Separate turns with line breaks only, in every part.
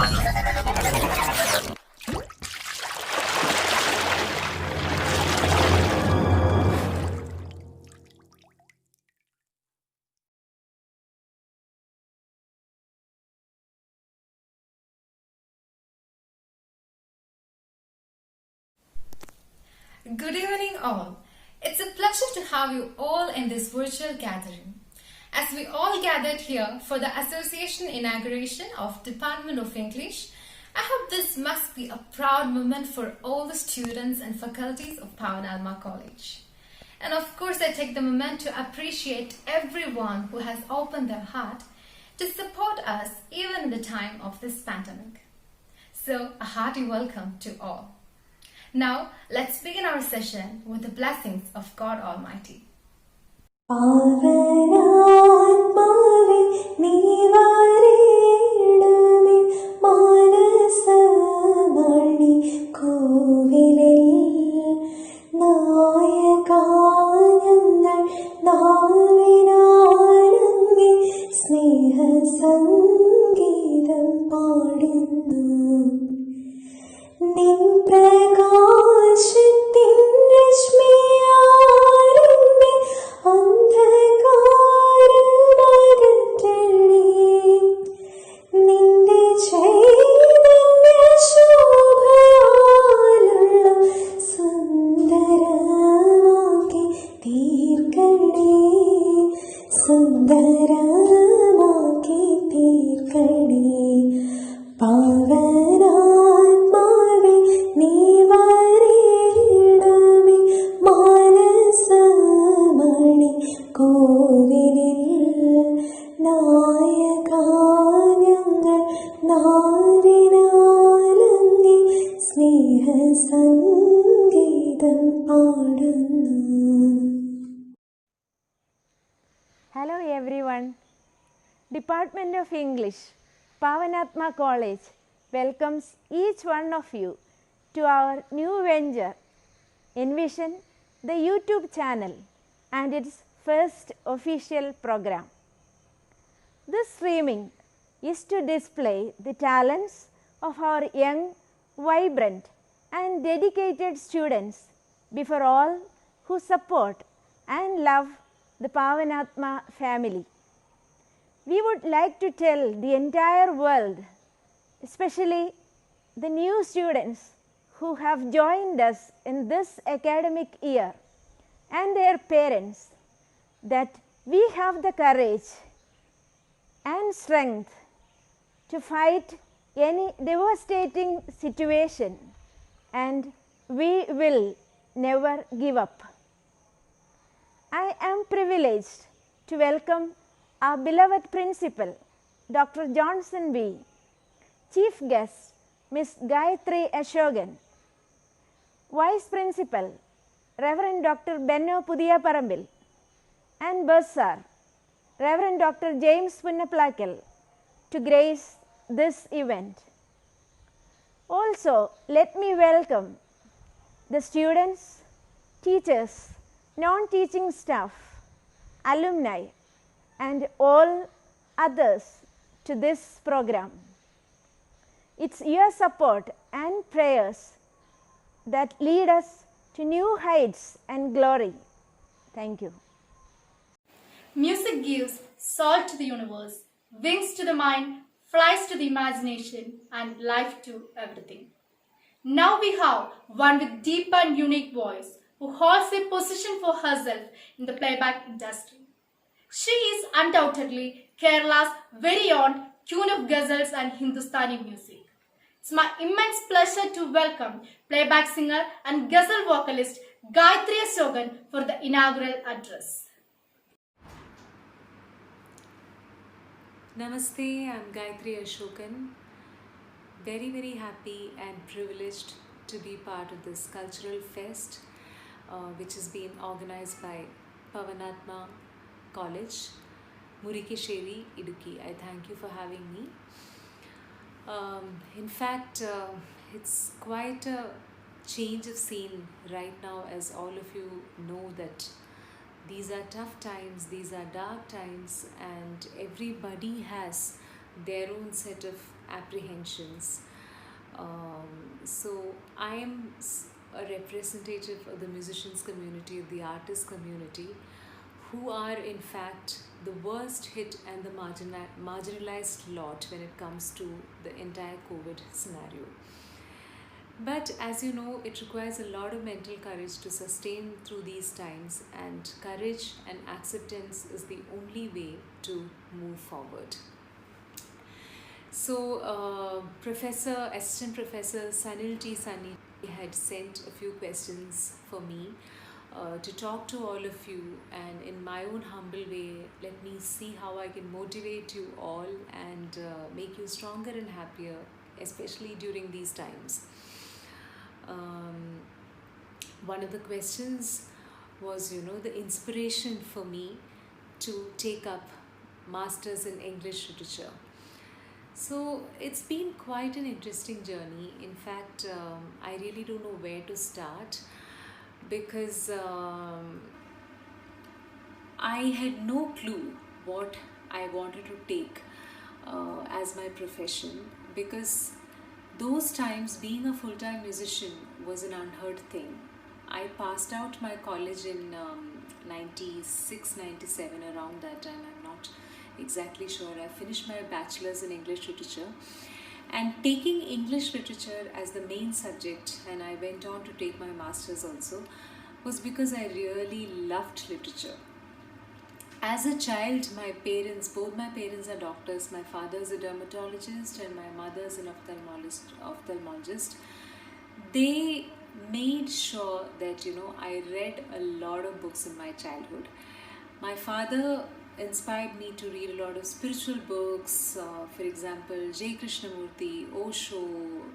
Good evening, all. It's a pleasure to have you all in this virtual gathering. As we all gathered here for the Association inauguration of Department of English, I hope this must be a proud moment for all the students and faculties of Pavanatma College. And of course, I take the moment to appreciate everyone who has opened their heart to support us even in the time of this pandemic. So, a hearty welcome to all. Now, let's begin our session with the blessings of God Almighty.
പാവനാത്മാവേ നീ വരേണമേ മാനസമണി കോവിലിൽ നായകാ ഞങ്ങൾ നാവിനാരങ്ങി സ്നേഹസംഗീതം പാടുന്നു നിൻ പ്രകാശത്തിൻ രശ്മിയാരെന്നെ അന്ധകാരമകറ്റണേ നിന്റെ ചൈതന്യ ശോഭയാലുള്ള സുന്ദരമാക്കി തീർക്കണേ സുന്ദരമാക്കി തീർക്കണേ പാവനാത്മാവേ നീ വരേണമേ മാനസമണി കോവിലിൽ നായകാ ഞങ്ങൾ നാവിനാലങ്ങി സ്നേഹസംഗീതം പാടുന്നു.
Hello everyone. Department of English, Pavanatma College welcomes each one of you to our new venture, Envision, the YouTube channel and its first official program. This streaming is to display the talents of our young, vibrant and dedicated students before all who support and love the Pavanatma family. We would like to tell the entire world, especially the new students who have joined us in this academic year and their parents, that we have the courage and strength to fight any devastating situation, and we will never give up. I am privileged to welcome our beloved principal, Dr. Johnson B., Chief Guest, Ms. Gayatri Ashokan, Vice Principal, Reverend Dr. Benno Pudiyaparambil, and Bursar, Reverend Dr. James Punnaplakal, to grace this event. Also, let me welcome the students, teachers, non-teaching staff, alumni, and all others to this program. It's your support and prayers that lead us to new heights and glory. Thank you.
Music gives soul to the universe, wings to the mind, flies to the imagination, and life to everything. Now we have one with deep and unique voice who holds a position for herself in the playback industry. She is undoubtedly Kerala's very own queen of ghazals and Hindustani music. It's my immense pleasure to welcome playback singer and ghazal vocalist Gayatri Ashokan for the inaugural address.
Namaste, I'm Gayatri Ashokan. Very, very happy and privileged to be part of this cultural fest which has been organized by Pavanatma College, Murikesheri, Idukki. I thank you for having me. In fact, it's quite a change of scene right now, as all of you know that these are tough times, these are dark times, and everybody has their own set of apprehensions. So I am a representative of the musicians community, of the artist community, who are in fact the worst hit and the marginalized lot when it comes to the entire COVID scenario. But as you know, it requires a lot of mental courage to sustain through these times, and courage and acceptance is the only way to move forward. So, Assistant Professor Sanil T. Sunny had sent a few questions for me to talk to all of you, and in my own humble way, let me see how I can motivate you all and make you stronger and happier, especially during these times. One of the questions was, the inspiration for me to take up Masters in English Literature. So it's been quite an interesting journey. In fact, I really don't know where to start because I had no clue what I wanted to take as my profession, because those times being a full-time musician was an unheard thing. I passed out my college in 96, 97, around that time. I'm not exactly sure. I finished my bachelor's in English literature, and taking English literature as the main subject, and I went on to take my master's also, was because I really loved literature. As a child, both my parents are doctors. My father is a dermatologist and my mother is an ophthalmologist. They made sure that, I read a lot of books in my childhood. My father inspired me to read a lot of spiritual books, for example, J. Krishnamurti, Osho,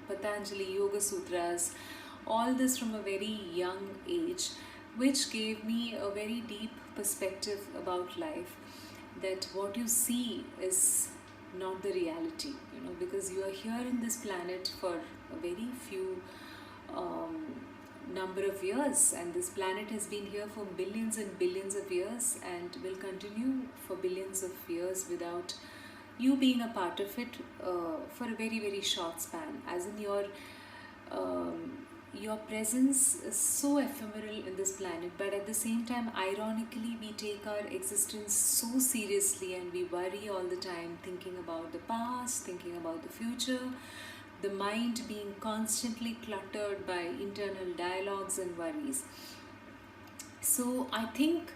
Patanjali, Yoga Sutras, all this from a very young age, which gave me a very deep perspective about life, that what you see is not the reality, because you are here in this planet for a very few number of years, and this planet has been here for billions and billions of years and will continue for billions of years without you being a part of it for a very, very short span. As in your presence is so ephemeral in this planet, but at the same time, ironically, we take our existence so seriously and we worry all the time, thinking about the past, thinking about the future, the mind being constantly cluttered by internal dialogues and worries. So I think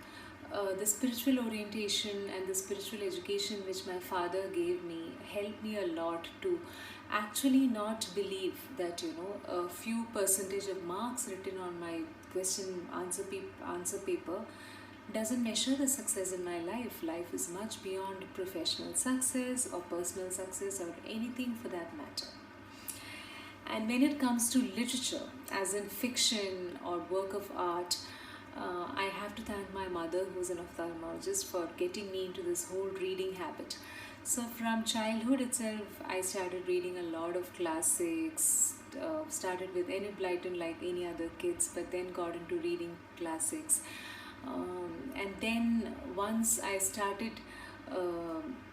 the spiritual orientation and the spiritual education which my father gave me helped me a lot to actually not believe that a few percentage of marks written on my question answer paper doesn't measure the success in my life. Life is much beyond professional success or personal success or anything for that matter. And when it comes to literature, as in fiction or work of art, I have to thank my mother, who's an ophthalmologist, for getting me into this whole reading habit. So from childhood itself, I started reading a lot of classics, started with Enid Blyton like any other kids, but then got into reading classics. And then once I started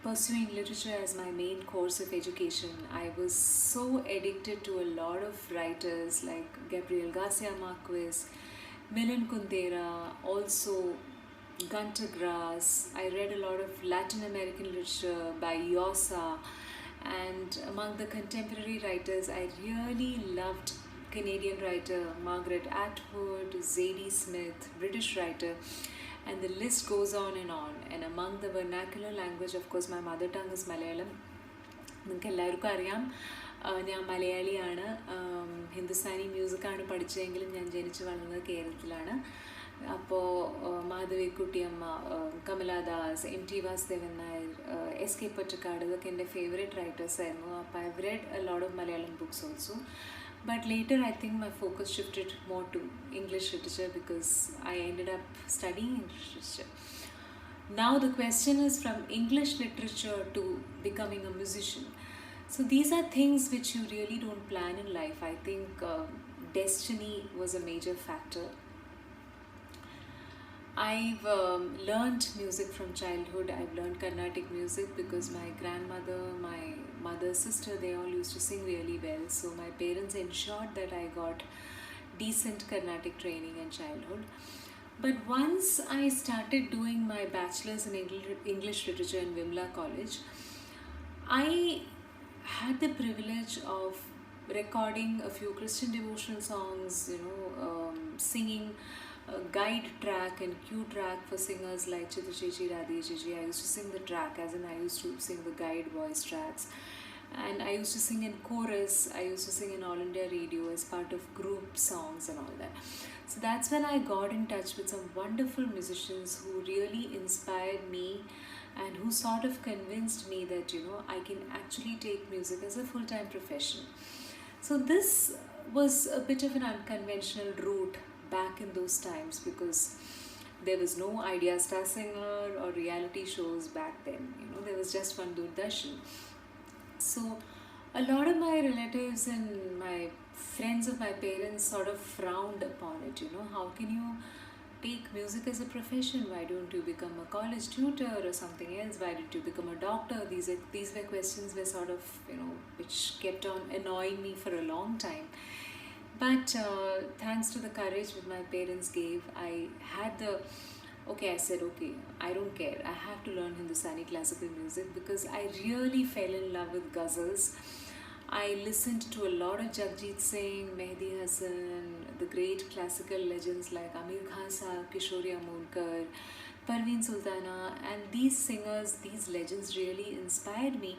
pursuing literature as my main course of education, I was so addicted to a lot of writers like Gabriel Garcia Marquez, Milan Kundera, also Gunter Grass. I read a lot of Latin American literature by Yosa, and among the contemporary writers, I really loved Canadian writer Margaret Atwood, Zadie Smith, British writer, and the list goes on. And among the vernacular language, of course, my mother tongue is Malayalam. നിങ്ങൾക്ക് എല്ലാവർക്കും അറിയാം, ഞാൻ മലയാളിയാണ്. ഹിന്ദുസ്ഥാനി മ്യൂസിക്കാണ് പഠിച്ചതെങ്കിലും ഞാൻ ജനിച്ചു വളർന്നത് കേരളത്തിലാണ്. അപ്പോൾ മാധവിക്കുട്ടിയമ്മ, കമലാദാസ്, MT വാസുദേവൻ നായർ, SK പൊറ്റക്കാട്, ഇതൊക്കെ എൻ്റെ ഫേവറേറ്റ് റൈറ്റേഴ്സ് ആയിരുന്നു. അപ്പോൾ I have red a lot of Malayalam books also. But later I think my focus shifted more to English literature because I ended up studying English literature. Now the question is from English literature to becoming a musician. So these are things which you really don't plan in life. I think destiny was a major factor. I've learned music from childhood. I've learned Carnatic music because my grandmother, my mother's sister, they all used to sing really well. So my parents ensured that I got decent Carnatic training in childhood. But once I started doing my bachelor's in English literature in Vimla College, I had the privilege of recording a few Christian devotional songs, singing a guide track and cue track for singers like Chitra Chechi, Radhi Chechi. I used to sing the track, as in I used to sing the guide voice tracks. And I used to sing in chorus, I used to sing in All India Radio as part of group songs and all that. So that's when I got in touch with some wonderful musicians who really inspired me and who sort of convinced me that I can actually take music as a full-time profession. So this was a bit of an unconventional route back in those times because there was no Idea Star Singer or reality shows back then. There was just one Doordarshan. So a lot of my relatives and my friends of my parents sort of frowned upon it. How can you take music as a profession? Why don't you become a college tutor or something else? Why did you become a doctor? These were questions were sort of which kept on annoying me for a long time. But thanks to the courage that my parents gave, I said, okay, I don't care. I have to learn Hindustani classical music because I really fell in love with ghazals. I listened to a lot of Jagjit Singh, Mehdi Hasan, the great classical legends like Amir Khan Sahab, Kishori Amolkar, Parveen Sultana, and these singers, these legends really inspired me,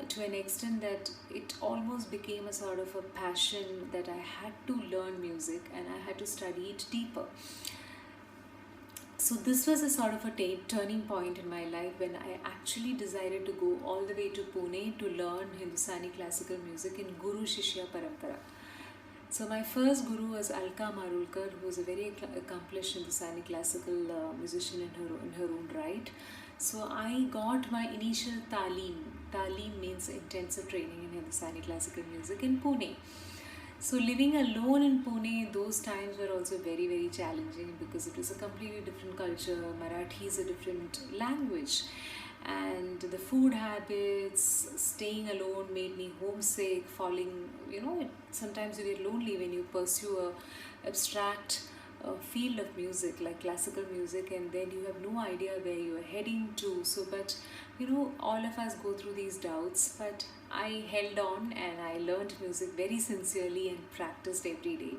to an extent that it almost became a sort of a passion that I had to learn music and I had to study it deeper. So this was a sort of a turning point in my life when I actually decided to go all the way to Pune to learn Hindustani classical music in Guru Shishya Parampara. So my first guru was Alka Marulkar, who was a very accomplished Hindustani classical musician in her own right. So I got my initial talim. Talim means intensive training in Hindustani classical music in Pune. So living alone in Pune, those times were also very, very challenging because it was a completely different culture. Marathi is a different language. And the food habits, staying alone made me homesick, sometimes you get lonely when you pursue a abstract field of music like classical music, and then you have no idea where you are heading to. So, but all of us go through these doubts, but I held on and I learned music very sincerely and practiced every day.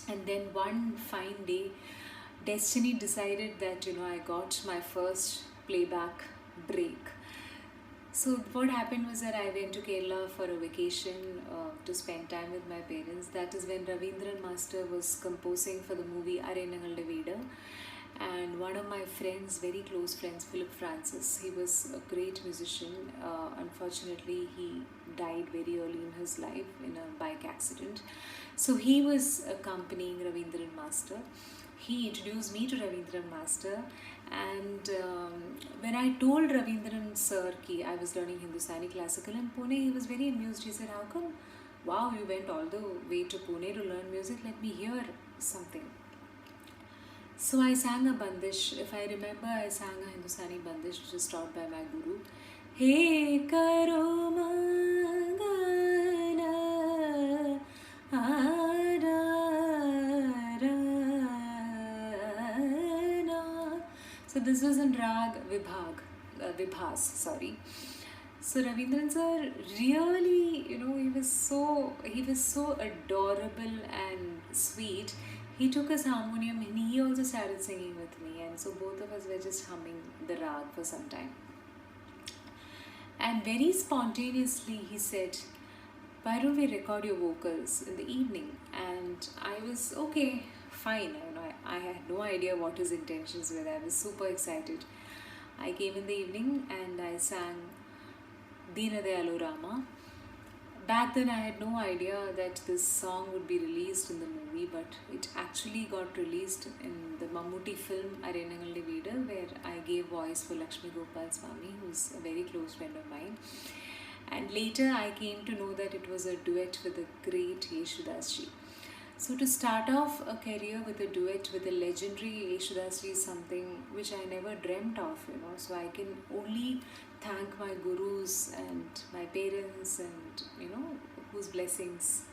And then one fine day, destiny decided that I got my first playback break. So what happened was that I went to Kerala for a vacation to spend time with my parents. That is when Ravindran Master was composing for the movie Arenangalde Veeda. And one of my friends, very close friends, Philip Francis, he was a great musician. Unfortunately, he died very early in his life in a bike accident. So he was accompanying Ravindran Master. He introduced me to Ravindran Master, and when I told Ravindran sir ki I was learning Hindustani classical in Pune, he was very amused. He said, how come, wow, you went all the way to Pune to learn music, let me hear something. So I sang a bandish. If I remember, I sang a Hindustani bandish which was taught by my guru. Hey karo mangala arana. So this was in Rag Vibhas, sorry. So Ravindran sir really, he was so adorable and sweet. He took his harmonium and he also started singing with me, and so both of us were just humming the rag for some time. And very spontaneously he said, why don't we record your vocals in the evening? And I was okay, fine. I had no idea what his intentions were. I was super excited. I came in the evening and I sang Dina Dayalu Rama. Back then I had no idea that this song would be released in the movie, but it actually got released in the Mammootty film Arenangalde Veeda, where I gave voice for Lakshmi Gopal Swami, who's a very close friend of mine. And later I came to know that it was a duet with the great Yeshudas ji. So to start off a career with a duet with a legendary Yeshudasri is something which I never dreamt of, So I can only thank my gurus and my parents, and whose blessings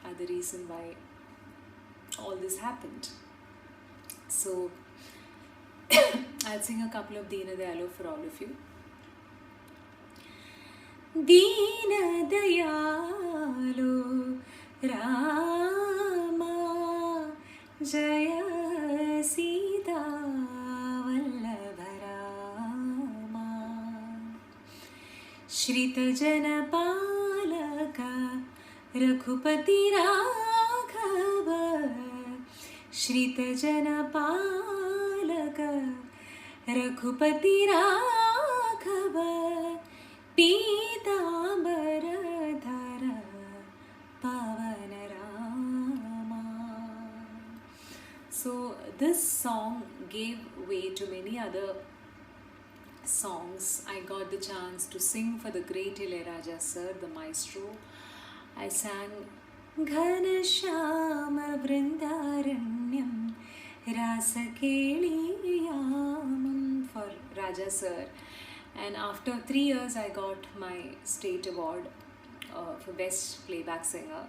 are the reason why all this happened. So I'll sing a couple of Deena Dayalo for all of you. Deena Dayalo Rama Jaya Sita Vallabha Rama Shrita Jana Palaka Raghupati Raghava Shrita Jana Palaka Raghupati Raghava Pitambar Dhara Pavana Rama. So this song gave way to many other songs. I got the chance to sing for the great Ilayaraja sir, the maestro. I sang Ghanashyama Vrindaranyam Rasakeliyamam for Raja sir. And after 3 years, I got my state award for Best Playback Singer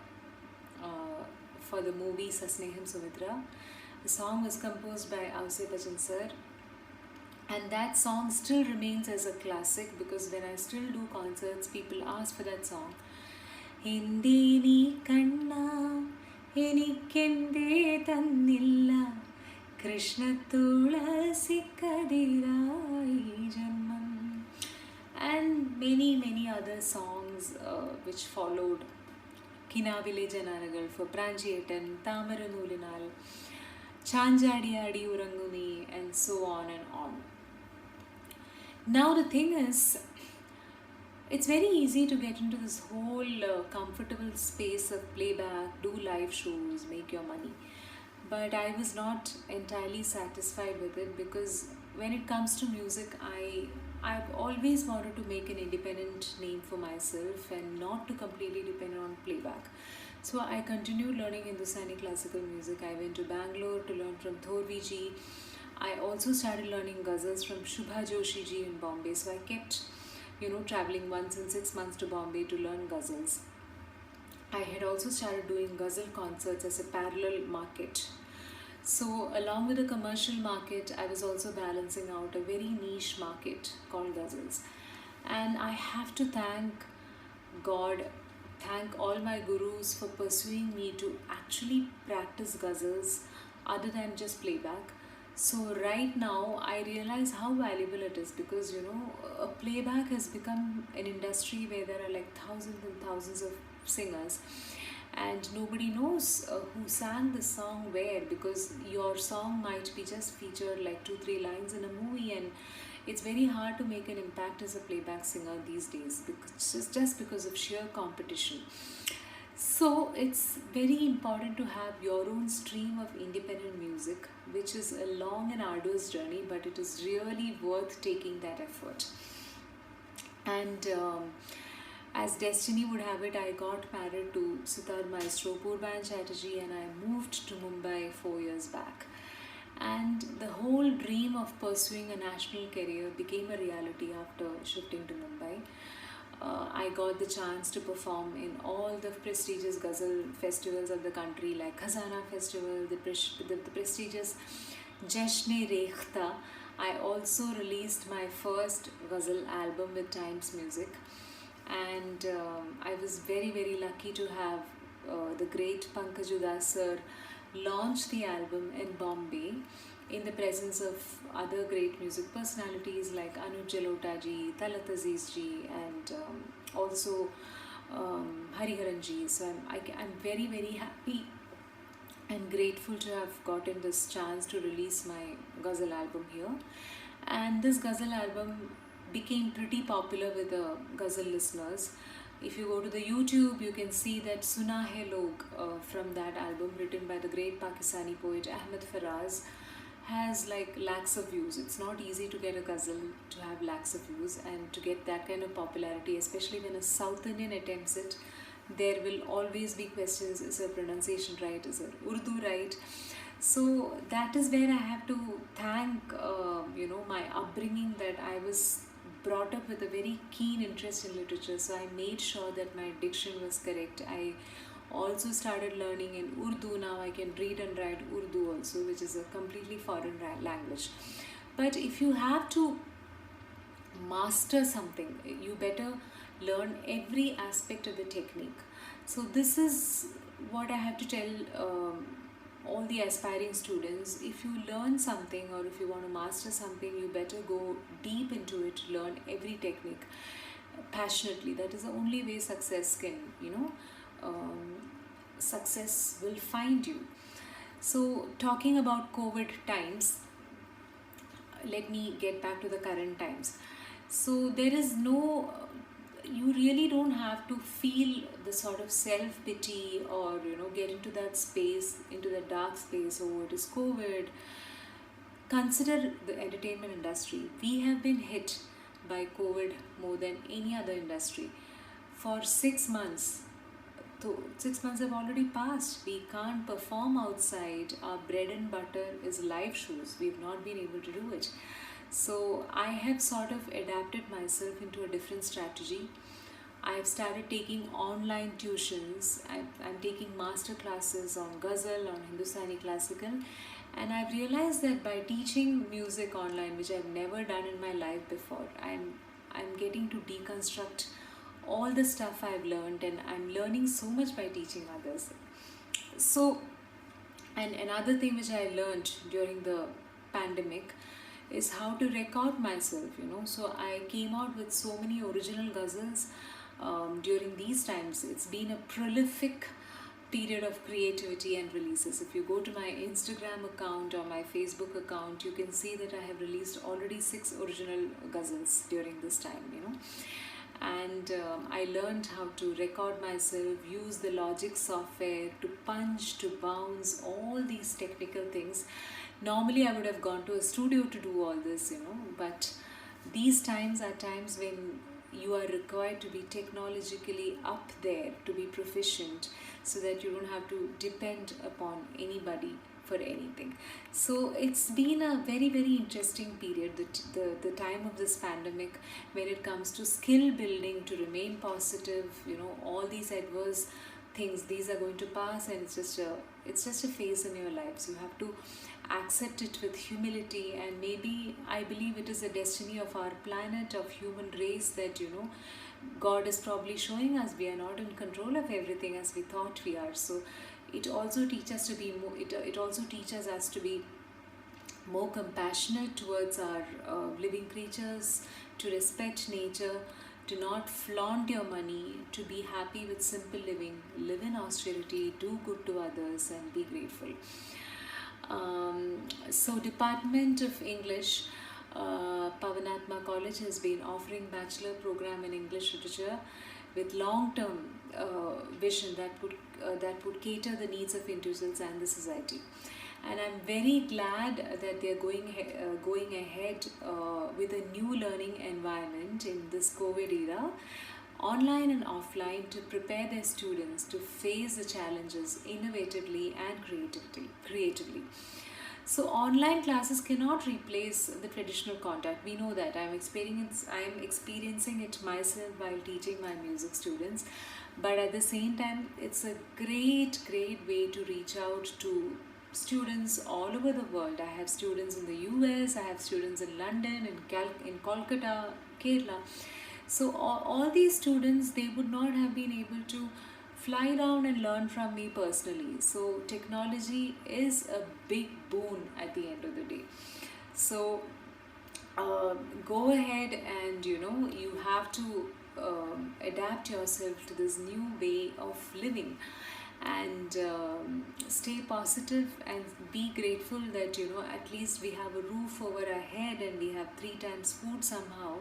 for the movie Sasneham Sumitra. The song was composed by Avse Bachchan sir, and that song still remains as a classic because when I still do concerts, people ask for that song. Hindi ni kanna enikende tannilla Krishna tulasi kadirai janmam, and many other songs which followed. Kinavile Janaragal for Pranchietan, Tamara Nulinal, Chanjadi Adi Uranguni, and so on and on. Now the thing is, it's very easy to get into this whole comfortable space of playback, do live shows, make your money. But I was not entirely satisfied with it because when it comes to music, I've always wanted to make an independent name for myself and not to completely depend on playback. So I continued learning Hindustani classical music. I went to Bangalore to learn from Thorvi ji. I also started learning ghazals from Shubha Joshi ji in Bombay. So I kept, traveling once in 6 months to Bombay to learn ghazals. I had also started doing ghazal concerts as a parallel market. So along with the commercial market, I was also balancing out a very niche market called ghazals. And I have to thank God, thank all my gurus for pursuing me to actually practice ghazals other than just playback. So right now I realize how valuable it is because a playback has become an industry where there are like thousands and thousands of singers, and nobody knows who sang the song where, because your song might be just featured like 2-3 lines in a movie, and it's very hard to make an impact as a playback singer these days just because of sheer competition. So it's very important to have your own stream of independent music, which is a long and arduous journey, but it is really worth taking that effort. And as destiny would have it, I got married to sitar maestro Purban Chatterjee, and I moved to Mumbai 4 years back. And the whole dream of pursuing a national career became a reality after shifting to Mumbai. I got the chance to perform in all the prestigious ghazal festivals of the country, like Khazana Festival, the prestigious Jashn-e-Rekhta. I also released my first ghazal album with Times Music, and I was very lucky to have the great Pankaj Udas sir launch the album in Bombay in the presence of other great music personalities like Anuj Jalota ji, Talat Aziz ji, and also Hariharan ji. So I'm very happy and grateful to have gotten this chance to release my ghazal album here. And this ghazal album became pretty popular with the ghazal listeners. If you go to the YouTube, you can see that Suna Hai Log from that album, written by the great Pakistani poet Ahmed Faraz, has like lakhs of views. It's not easy to get a ghazal to have lakhs of views and to get that kind of popularity, especially when a South Indian attempts it. there will always be questions: is her pronunciation right, is her Urdu right? So that is where I have to thank my upbringing, that I was brought up with a very keen interest in literature, so I made sure that my diction was correct. I also started learning in Urdu. Now I can read and write Urdu also, which is a completely foreign language. But if you have to master something, you better learn every aspect of the technique. So this is what I have to tell all the aspiring students. If you learn something, or if you want to master something, you better go deep into it, learn every technique passionately. That is the only way success can, success will find you. So talking about COVID times, let me get back to the current times. So there is no, you really don't have to feel the sort of self pity, or get into that space, into that dark space. Oh, it is COVID. Consider the entertainment industry. We have been hit by COVID more than any other industry. For 6 months, so 6 months have already passed. We can't perform outside. Our bread and butter is live shows. We've not been able to do it. So I have sort of adapted myself into a different strategy. I've started taking online tuitions. I'm taking master classes on ghazal, on Hindustani classical, and I've realized that by teaching music online, which I've never done in my life before, I'm getting to deconstruct all the stuff I've learned, and I'm learning so much by teaching others. So, and another thing which I learned during the pandemic is how to record myself, So I came out with so many original ghazals during these times. It's been a prolific period of creativity and releases. If you go to my Instagram account or my Facebook account, you can see that I have released already 6 original ghazals during this time, And I learned how to record myself, use the Logic software to punch, to bounce, all these technical things. Normally I would have gone to a studio to do all this, but these times are times when you are required to be technologically up there, to be proficient, so that you don't have to depend upon anybody for anything. So it's been a very, very interesting period, the time of this pandemic, when it comes to skill building, to remain positive. All these adverse things, these are going to pass, and it's just a phase in your life. So you have to accept it with humility, and maybe I believe it is the destiny of our planet, of human race, that God is probably showing us we are not in control of everything as we thought we are. So it also teaches us to be more, it also teaches us to be more compassionate towards our living creatures, to respect nature, to not flaunt your money, to be happy with simple living, live in austerity, do good to others, and be grateful. So Department of English, Pavanatma College has been offering bachelor program in English literature with long-term vision that would cater the needs of individuals and the society. And I'm very glad that they're going ahead with a new learning environment in this COVID era, online and offline, to prepare their students to face the challenges innovatively and creatively. So online classes cannot replace the traditional contact. We know that. I'm experiencing it myself while teaching my music students. But at the same time, it's a great way to reach out to students all over the world. I have students in the US, I have students in London, in Kolkata, Kerala. So all these students, they would not have been able to fly down and learn from me personally. So technology is a big boon at the end of the day. So go ahead and you have to adapt yourself to this new way of living, and stay positive and be grateful that at least we have a roof over our head and we have 3 times food somehow.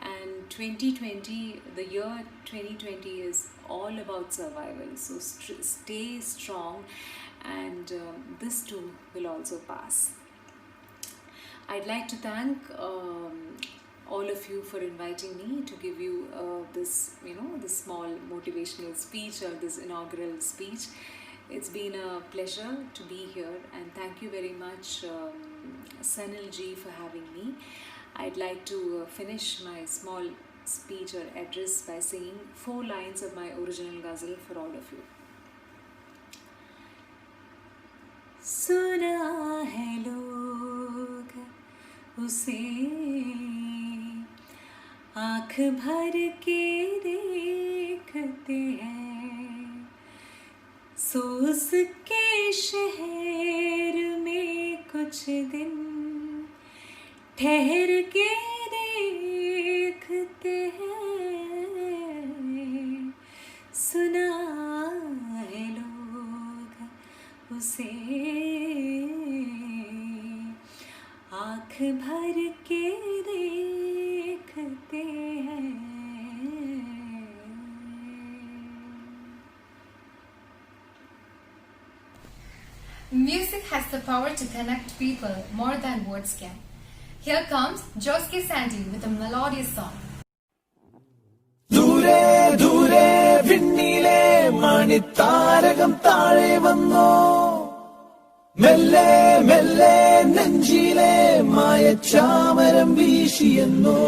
And 2020, the year 2020 is all about survival. So stay strong, and this too will also pass. I'd like to thank all of you for inviting me to give you this small motivational speech or this inaugural speech. It's been a pleasure to be here, and thank you very much, Sanil ji, for having me. I'd like to finish my small speech or address by singing 4 lines of my original ghazal for all of you. Suna hai log उसे आँख भर के देखते हैं, सो उसके शहर में कुछ दिन ठहर के देखते हैं। सुना है लोग उसे आँख भर के देखते हैं।
Music has the power to connect people more than words can. Here comes Joske Sandy with a melodious song.
ദൂരെ ദൂരെ വിണ്ണിലെ മണിത്താരകം താഴെ വന്നോ, മെല്ലെ മെല്ലെ നെഞ്ചിലെ മായച്ചാമരം വീശിയെന്നോ,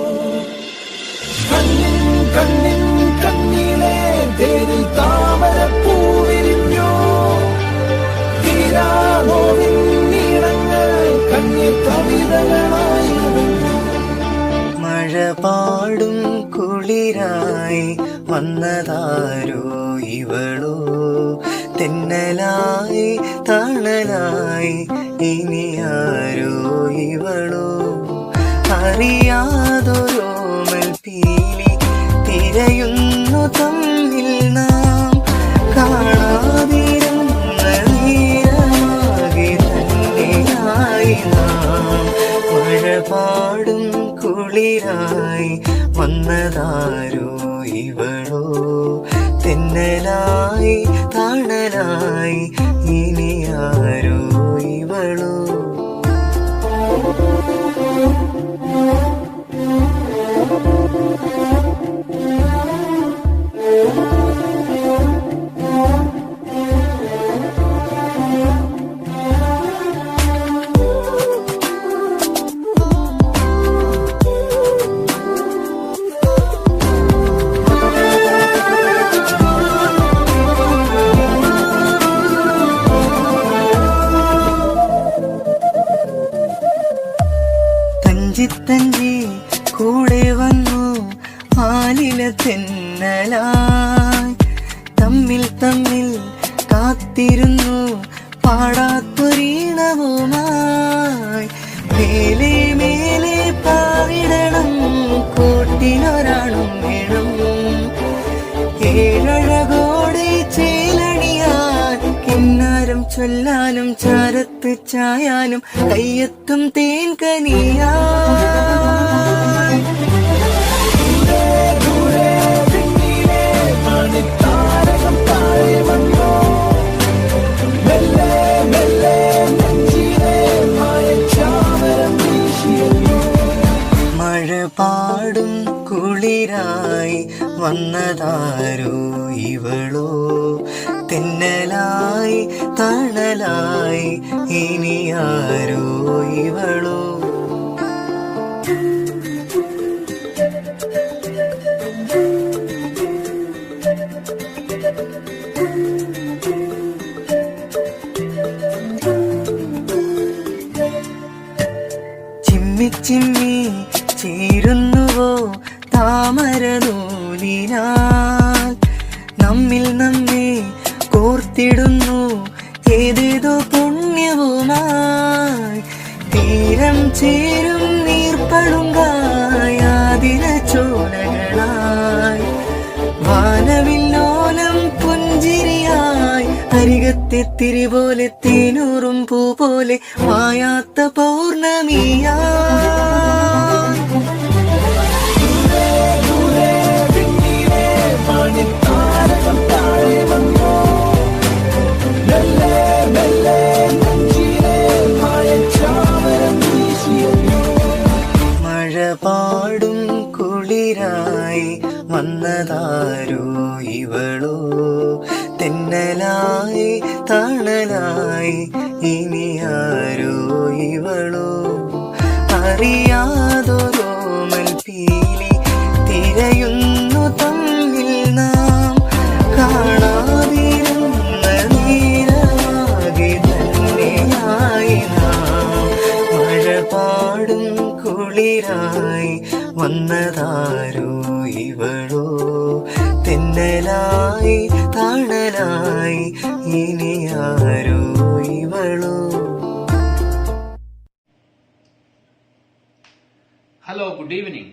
കണ്ണിൻ കണ്ണിൻ കണ്ണിലെ തേരിൽ താമരപ്പൂ വിരിഞ്ഞോ, തീരാനോവിൻ നീളങ്ങൾ കണ്ണീർ കവിതകളായി
മഴ പാടും കുളിരായി വന്നതാരോ ഇവളോ, തെന്നലായി തണലായി ഇനിയാരോ ഇവളോ, അറിയാതൊരോമൽ പീലി തിരയുന്നു തമ്മിൽ നാം, കാണാതിരുന്ന നീരമാകെ തന്നെയായി നാം. മഴ പാടും കുളിരായി വന്നതാരോ ഇവളോ, തെന്നലായി തണലായി ഇനിയാരോ ഇവളോ. തഞ്ചി കൂടെ വന്നു ആലില തെന്നലായി, തമ്മിൽ തമ്മിൽ കാത്തിരുന്നു പാടാത്തൊരീണവുമായി, മേലെ മേലെ പാവിടണം കൂട്ടിനൊരാളും വേണം, ഏഴഴകോടെ ചേലണിയാൻ കിന്നാരം ചൊല്ലാനും ചാരത്ത് ചായാനും കയ്യെത്തും തേൻ കനിയാ. മഴ പാടും കുളിരായി വന്നതാരോ ഇവളോ, തെന്നലായി തണലായി ഇനിയാരോ ഇവളോ. ചിമ്മി ചിമ്മി ചേരുന്നുവോ താമരനൂലിനാൽ, നമ്മിൽ നമ്മെ കോർത്തിടുന്നു ഏതേതോ പുണ്യവുമായി, തീരം ചേരും നീർപ്പളുങ്കായാതിര ചോലകളായി, വാനവില്ലോലം പുഞ്ചിരിയായി അരികത്തെ തിരി പോലെ തേനൂറും പൂ പോലെ മായാത്ത പൗർണമിയാ. മഴ പാടും വന്നതാരോ ഇവളോ തെന്നലായി തണലായി ഇനി ആരോ ഇവളോ അറിയാതൊരോമൽ പീലി തിരയുന്നു തമ്മിൽ നാം കാണാതിരുന്ന നീരാകെ തന്നെയായി നാം മഴ പാടും കുളിരായി വന്നതാരോ ഇവളോ തെന്നലായി തണലായി ഇനി ആരോ ഇവളോ.
Hello, good evening.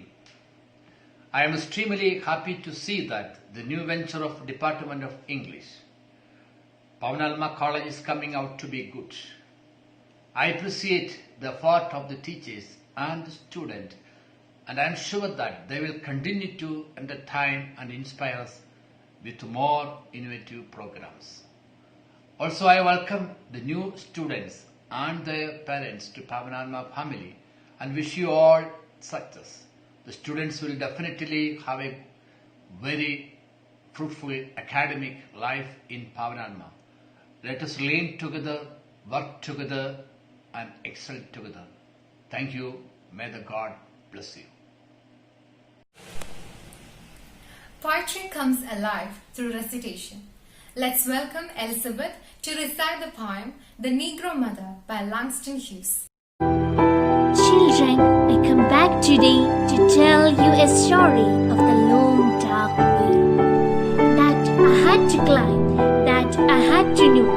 I am extremely happy to see that the new venture of Department of English, Pavanatma College, is coming out to be good. I appreciate the effort of the teachers and the students, and I am sure that they will continue to entertain and inspire us with more innovative programs. Also, I welcome the new students and their parents to Pavanatma family and wish you all success. The students will definitely have a very fruitful academic life in Pavanatma. Let us learn together, work together, and excel together. Thank you. May the God bless you.
Poetry comes alive through recitation. Let's welcome Elizabeth to recite the poem The Negro Mother by Langston Hughes.
Children, I come back today to tell you a story of the long dark way that I had to climb, that I had to know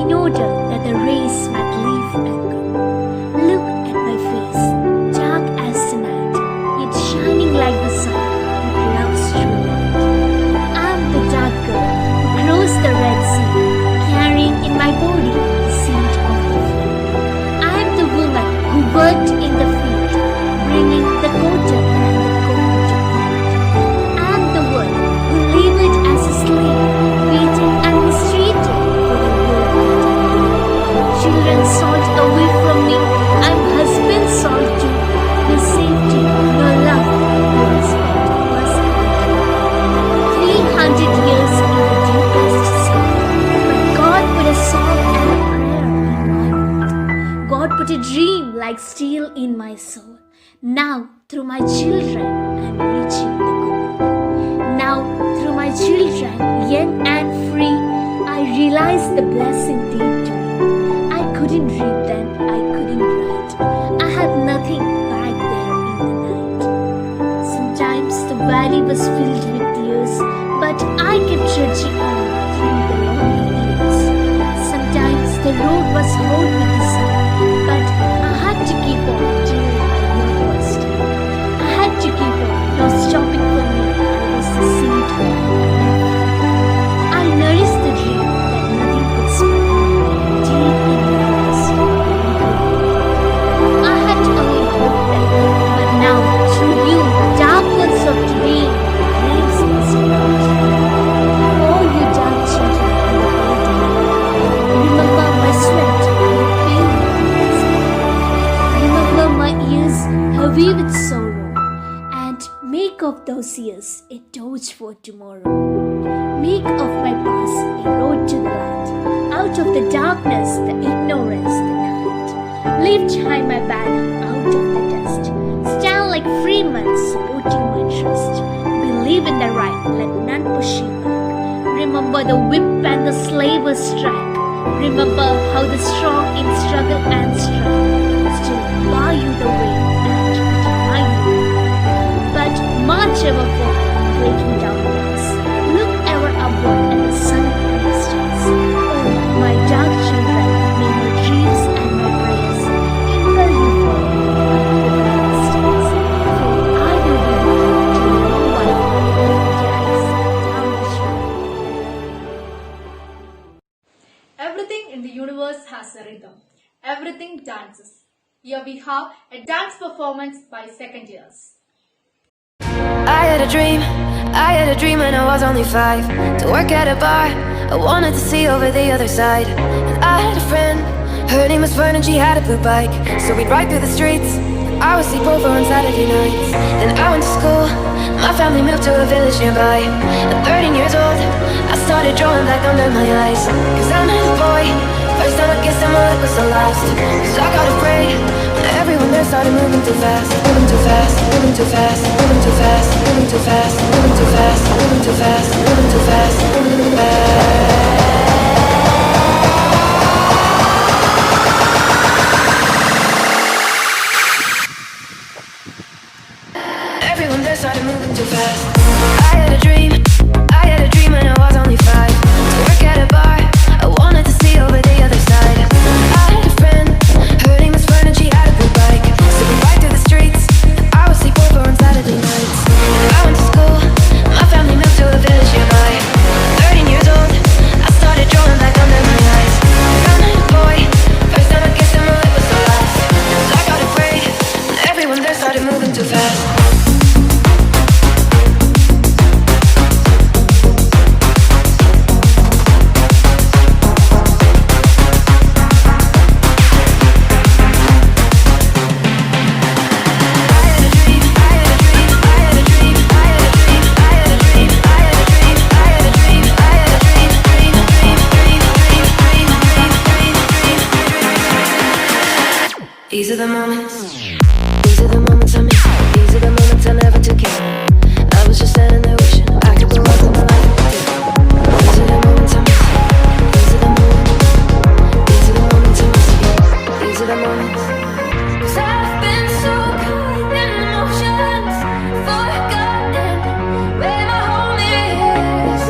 in order that the race might live and grow. Look at my face, dark as the night, yet shining like the sun with love's true light. I am the dark girl who crossed the Red Sea, carrying in my body the seed of the flame. I am the woman who worked in the field, bringing the cotton and the gold to gold. I am the one who labored as a slave, waiting and mistreated for the work that I did. Children sought away from me, I'm husband sought too. No safety, no love, no respect was handed. 300 years in the deepest sea, but God put a song and a prayer in my heart. God put a dream like steel in my soul. Now, through my children, I'm reaching the goal. Now, through my children, young and free, I realize the blessing they do. I couldn't read them, I couldn't write. I had nothing back there in the night. Sometimes the valley was filled with tears, but I kept trudging on through the lonely years. Sometimes the road was hot with the sun, but I had to keep on till my work was done. I had to keep on, no stopping for me. I was the seed of I nourished the dream that nothing could spoil. Deep in the past, I had only hope then, but now through you, dark ones of today, dreams must emerge. All you dark children in the world, remember my sweat and the pain of my remember my ears heavy with sorrow, and make of those years a torch for tomorrow. Make of my past a road to the light, out of the darkness, the ignorance, the night. Lift high my banner out of the dust, stand like freemen supporting my trust. Believe in the right, let none push you back. Remember the whip and the slaver's strike. Remember how the strong in struggle and strife still bar you the way and deny you. But march ever forward, breaking down walls. Look ever upward at the sun and the stars. Oh, my dark children, may my dreams and my prayers impel you forward like the bright stars. For I will be with you till no one carries down the shadow.
Everything in the universe has a rhythm. Everything dances. Here we have a dance performance by second years.
I had a dream when I was only 5. To work at a bar, I wanted to see over the other side. And I had a friend, her name was Fern and she had a blue bike. So we'd ride through the streets, I would sleep over on Saturday nights. Then I went to school, my family moved to a village nearby. At 13 years old, I started drawing black under my eyes. Cause I'm a boy, first time I kissed him, well, it was the last. So I got afraid when everyone there started moving too fast. Moving too fast, moving too fast, moving too fast, moving too fast, moving too fast, moving too fast, moving too fast, moving too fast. Everyone there started moving too fast. I had a dream when I was only 5. To work at a bar, I wanted to see over the other side. I had a friend, her name was Fern and she had a blue bike. So we ride through the streets, I would sleep over on Saturday nights. I went to school, my family moved to a village nearby. 13 years old, I started drawing black under my eyes. I'm a boy, first time I kissed him, well, it was the last. So I got afraid when everyone there started moving too fast. These are the moments I miss. These are the moments I never took in. I was just standing there wishing I could go up in my life and do. These are the moments I miss. These are the moments. These are the moments I miss. These are the moments. 'Cause I've been so caught in emotions, forgotten where my home is.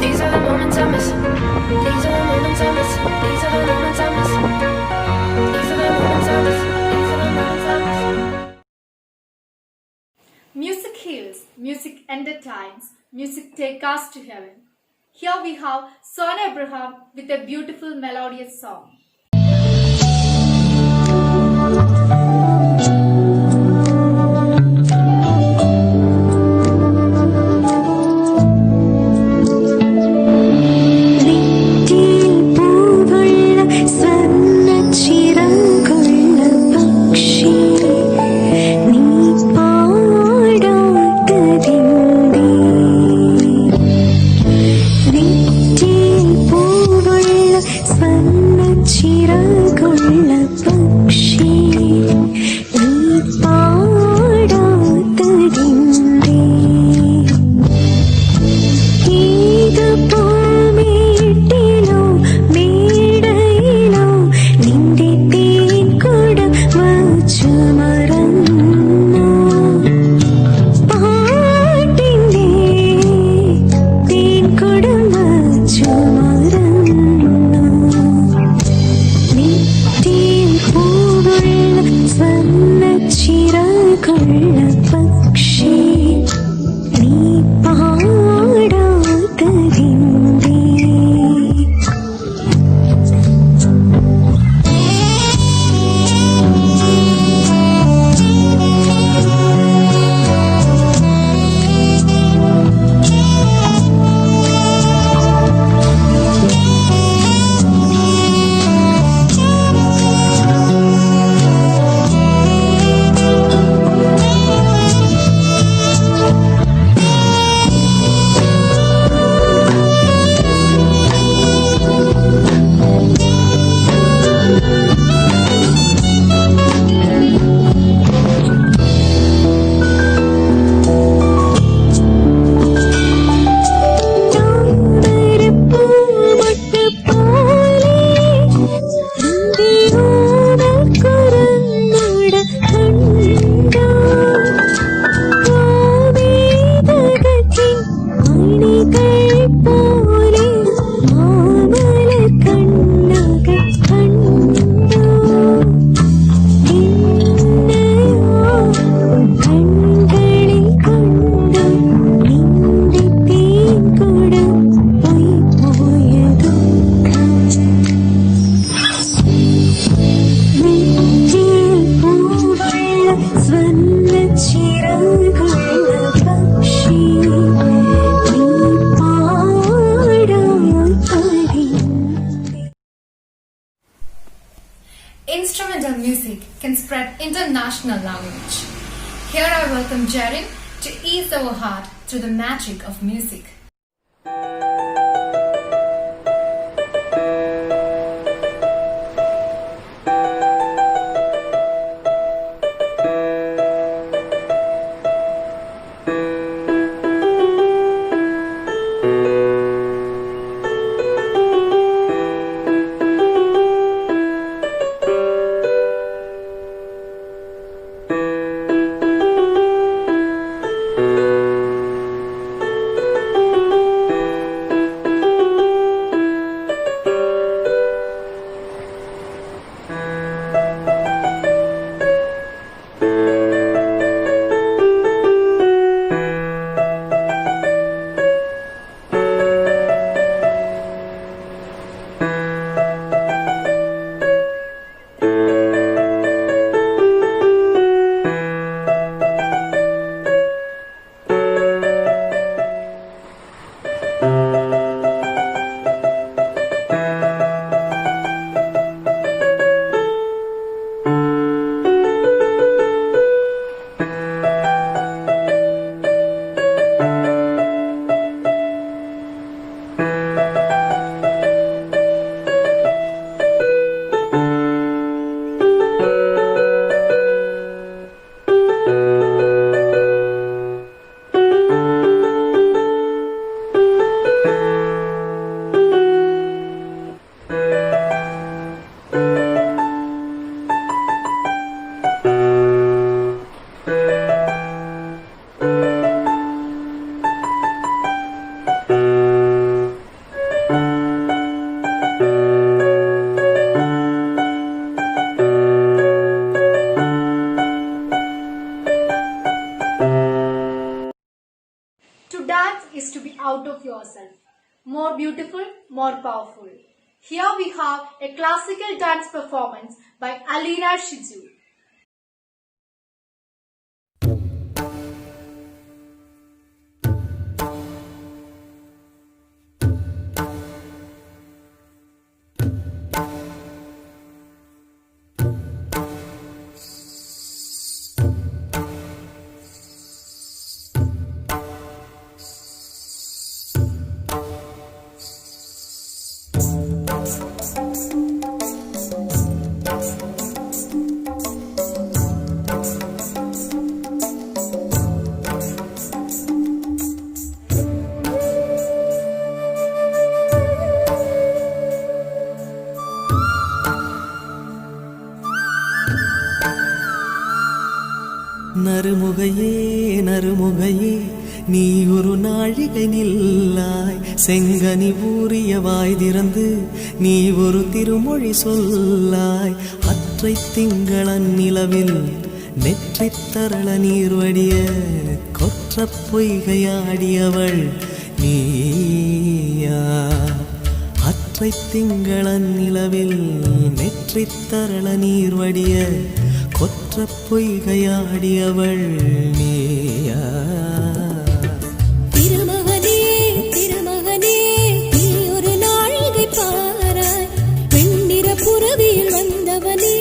These are the moments I miss. These are the moments I miss. These are the moments I miss. These are the moments I miss. These are the moments I miss.
Music heals, music entertains, music takes us to heaven. Here we have Sonia Abraham with a beautiful melodious song.
College. Here I welcome Jaren to ease our heart through the magic of music.
Is to be out of yourself. More beautiful, more powerful. Here we have a classical dance performance by Alina Shiju.
நறுமுகையே நறுமுகையே நீ ஒரு நாழிகை நில்லாய் செங்கனி ஊறிய வாய் திறந்து நீ ஒரு திருமொழி சொல்லாய் அற்றை திங்களன் நிலவில் நெற்றி தரள நீர் வடிய கொற்ற பொய்கையாடியவள் நீயா அற்றை திங்களன் நிலவில் நெற்றி தரள நீர் வடிய கொற்ற பொய்கையாடியவள் நீயா
திருமகனே திருமகனே நீ ஒரு நாழிகை பாராய் வெண்ணிற புறவியில் வந்தவனே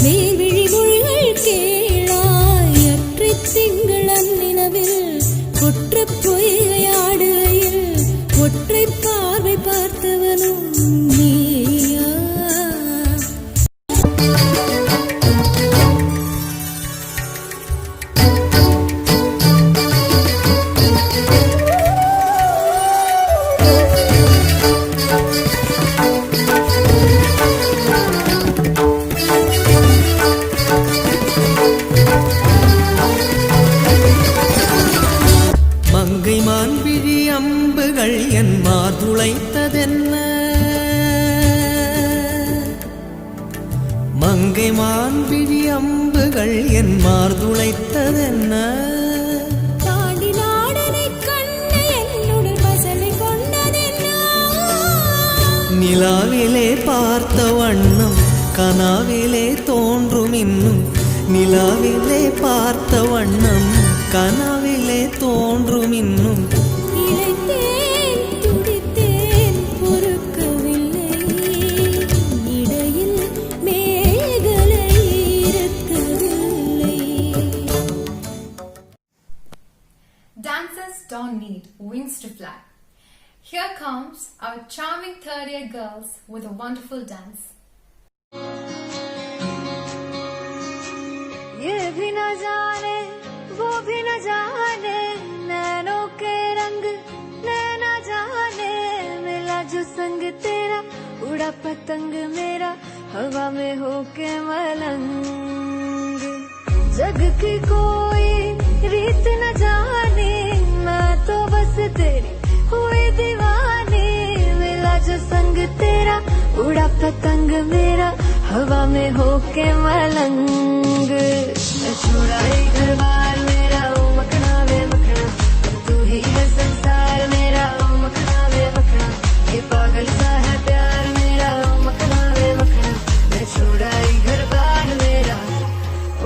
மேல்விழி மொழிகள் கேளாய் அற்றை திங்களன் நிலவில் கொற்ற பொய்கையாடுகையில் ஒற்றை பார்வை பார்த்தவனும் நீயா
மங்கை மான்விழி அம்புகள் என் மார்துளைத்ததென்ன மங்கை மான்விழி அம்புகள் என் மார்துளைத்ததென்ன
தாண்டி நாடனை கண்ண என்னுடன் பசலை கொண்டதென்ன
நிலாவிலே பார்த்த வண்ணம் கனாவிலே தோன்றும் இன்னும் நிலாவிலே பார்த்த வண்ணம் கனாவிலே தோன்றும் இன்னும்
இளைத்தேன் துடித்தேன் பொறுக்கவில்லை இடையில் மேகலை இருக்கவில்லை
don't need wings to fly. Here comes our charming third-year girls with a wonderful dance.
ये भी न जाने वो भी न जाने नैनों के रंग नैना जाने मिला जो संग तेरा उड़ा पतंग मेरा हवा में होके मलंग जग की कोई रीत न जाने मैं तो बस तेरी हुई दीवानी मिला जो संग तेरा उड़ा पतंग मेरा हवा में होके मलंग मैं छुड़ाई घर बार मेरा ओ मखना वे मखना तू ही है संसार मेरा ओ मखना वे मखना ये पागल सा है प्यार मेरा ओ मखना वे मखना मैं छुड़ाई घर बार मेरा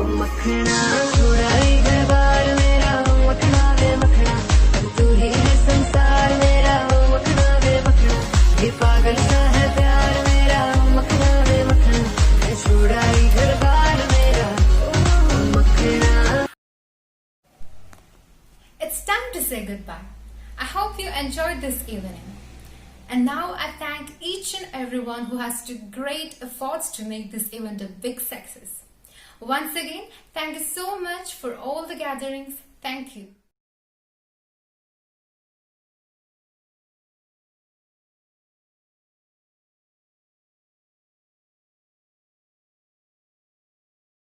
ओ मखना छुड़ाई घर बार मेरा ओ मखना वे मखना तू ही है संसार मेरा ओ मखना वे मखना ये पागल सा है प्यार मेरा ओ मखना वे मखना मैं छुड़ाई घर बार मेरा ओ मखना
It's time to say goodbye. I hope you enjoyed this evening. And now I thank each and everyone who has took great efforts to make this event a big success. Once again, thank you so much for all the gatherings. Thank you.